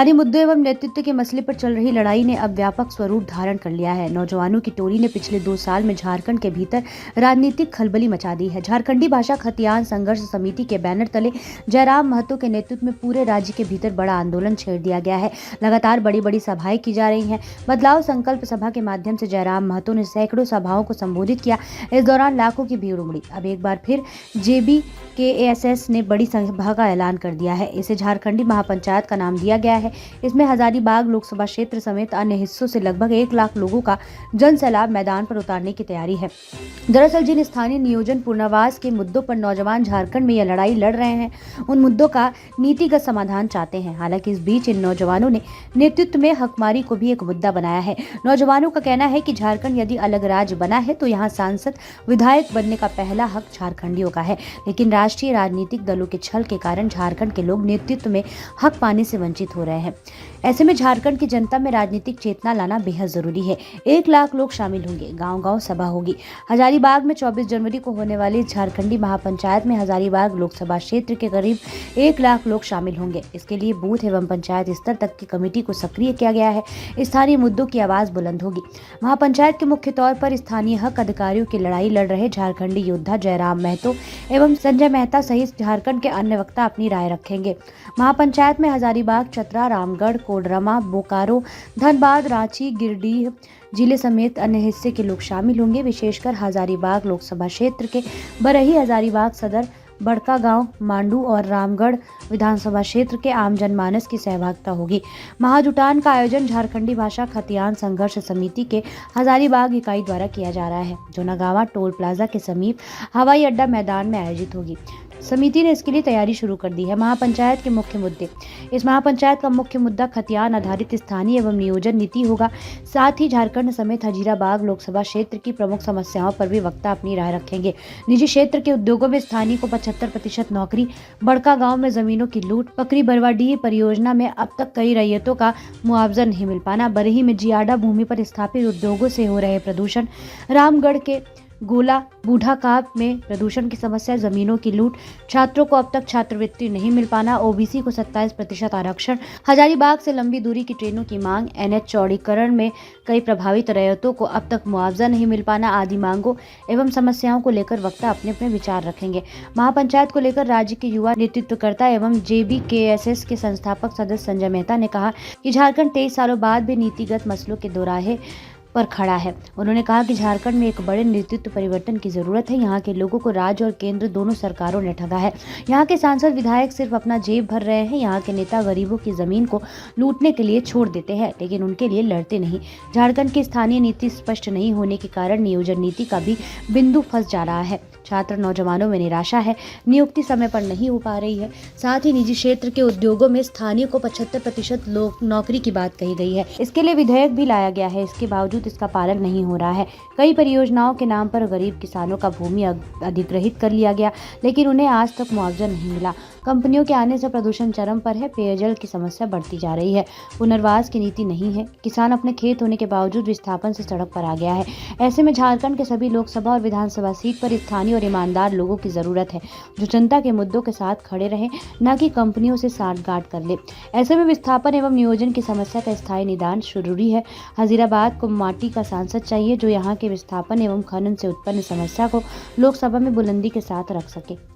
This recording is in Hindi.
स्थानीय मुद्दों एवं नेतृत्व के मसले पर चल रही लड़ाई ने अब व्यापक स्वरूप धारण कर लिया है। नौजवानों की टोली ने पिछले 2 साल में झारखंड के भीतर राजनीतिक खलबली मचा दी है। झारखंडी भाषा खतियान संघर्ष समिति के बैनर तले जयराम महतो के नेतृत्व में पूरे राज्य के भीतर बड़ा आंदोलन छेड़ दिया गया है। लगातार बड़ी बड़ी सभाएं की जा रही हैं। बदलाव संकल्प सभा के माध्यम से जयराम महतो ने सैकड़ों सभाओं को संबोधित किया। इस दौरान लाखों की भीड़ उमड़ी। अब एक बार फिर JBKSS ने बड़ी सभा का ऐलान कर दिया है। इसे झारखंडी महापंचायत का नाम दिया गया है। इसमें हजारीबाग लोकसभा क्षेत्र समेत अन्य हिस्सों से लगभग 1 लाख लोगों का जन सैलाब मैदान पर उतारने की तैयारी है। दरअसल जिन स्थानीय नियोजन पुनर्वास के मुद्दों पर नौजवान झारखंड में यह लड़ाई लड़ रहे हैं, उन मुद्दों का नीतिगत समाधान चाहते हैं। हालांकि इस बीच इन नौजवानों ने नेतृत्व में हकमारी को भी एक मुद्दा बनाया है। नौजवानों का कहना है कि झारखंड यदि अलग राज्य बना है तो यहाँ सांसद विधायक बनने का पहला हक झारखंडियों का है, लेकिन राष्ट्रीय राजनीतिक दलों के छल के कारण झारखंड के लोग नेतृत्व में हक पाने से वंचित हो रहे हैं। ऐसे में झारखंड की जनता में राजनीतिक चेतना लाना बेहद जरूरी है। 1 लाख लोग शामिल होंगे, गांव-गांव सभा होगी। हजारीबाग में 24 जनवरी को होने वाली झारखंडी महापंचायत में हजारीबाग लोकसभा क्षेत्र के करीब 1 लाख लोग शामिल होंगे। इसके लिए बूथ एवं पंचायत स्तर तक की कमेटी को सक्रिय किया गया है। स्थानीय मुद्दों की आवाज बुलंद होगी। महापंचायत के मुख्य तौर पर स्थानीय हक अधिकारियों की लड़ाई लड़ रहे झारखंडी योद्धा जयराम महतो एवं संजय मेहता सहित झारखंड के अन्य वक्ता अपनी राय रखेंगे। महापंचायत में हजारीबाग, चतरा, रामगढ़, कोडरमा, बोकारो, धनबाद, रांची, गिरिडीह जिले समेत अन्य हिस्से के लोग शामिल होंगे। विशेषकर हजारीबाग लोकसभा क्षेत्र के बरही, हजारीबाग सदर, बड़का गांव, मांडू और रामगढ़ विधानसभा क्षेत्र के आम जनमानस की सहभागिता होगी। महाजुटान का आयोजन झारखंडी भाषा खतियान संघर्ष समिति के हजारीबाग इकाई द्वारा किया जा रहा है, जो नगावा टोल प्लाजा के समीप हवाई अड्डा मैदान में आयोजित होगी। समिति ने इसके लिए तैयारी शुरू कर दी है। महापंचायत के मुख्य मुद्दे। इस महापंचायत का मुख्य मुद्दा खतियान आधारित स्थानीय एवं नियोजन नीति होगा। साथ ही झारखंड समेत हजारीबाग लोकसभा क्षेत्र की प्रमुख समस्याओं पर भी वक्ता अपनी राय रखेंगे। निजी क्षेत्र के उद्योगों में स्थानीय को 75% नौकरी, बड़का गांव में जमीनों की लूट, पकरी बरवाडीह परियोजना में अब तक कई रैयतों का मुआवजा नहीं मिल पाना, बरही में जियाडा भूमि पर स्थापित उद्योगों से हो रहे प्रदूषण, रामगढ़ के गोला बूढ़ा काप में प्रदूषण की समस्या, जमीनों की लूट, छात्रों को अब तक छात्रवृत्ति नहीं मिल पाना, OBC को 27% आरक्षण, हजारीबाग से लंबी दूरी की ट्रेनों की मांग, NH चौड़ीकरण में कई प्रभावित रैयतों को अब तक मुआवजा नहीं मिल पाना आदि मांगों एवं समस्याओं को लेकर वक्ता अपने अपने विचार रखेंगे। महापंचायत को लेकर राज्य के युवा नेतृत्वकर्ता एवं JBKSS के संस्थापक सदस्य संजय मेहता ने कहा कि झारखंड 23 सालों बाद भी नीतिगत मसलों के दोराहे पर खड़ा है। उन्होंने कहा कि झारखंड में एक बड़े नेतृत्व परिवर्तन की जरूरत है। यहाँ के लोगों को राज्य और केंद्र दोनों सरकारों ने ठगा है। यहाँ के सांसद विधायक सिर्फ अपना जेब भर रहे हैं। यहाँ के नेता गरीबों की जमीन को लूटने के लिए छोड़ देते हैं, लेकिन उनके लिए लड़ते नहीं। झारखंड की स्थानीय नीति स्पष्ट नहीं होने के कारण नियोजन नीति का भी बिंदु फंस जा रहा है। छात्र नौजवानों में निराशा है, नियुक्ति समय पर नहीं हो पा रही है। साथ ही निजी क्षेत्र के उद्योगों में स्थानीय को 75% नौकरी की बात कही गई है। इसके लिए विधेयक भी लाया गया है, इसके बावजूद इसका पालन नहीं हो रहा है। कई परियोजनाओं के नाम पर गरीब किसानों का भूमि अधिग्रहित कर लिया गया, लेकिन उन्हें आज तक मुआवजा नहीं मिला। कंपनियों के आने से प्रदूषण चरम पर है, पेयजल की समस्या बढ़ती जा रही है, पुनर्वास की नीति नहीं है, किसान अपने खेत होने के बावजूद विस्थापन से सड़क पर आ गया है। ऐसे में झारखंड के सभी लोकसभा और विधानसभा सीट पर स्थानीय और ईमानदार लोगों की जरूरत है, जो जनता के मुद्दों के साथ खड़े रहे, न कि कंपनियों से साठगांठ कर ले। ऐसे में विस्थापन एवं नियोजन की समस्या का स्थायी निदान जरूरी है। हजारीबाग को माटी का सांसद चाहिए, जो यहाँ के विस्थापन एवं खनन से उत्पन्न समस्या को लोकसभा में बुलंदी के साथ रख सके।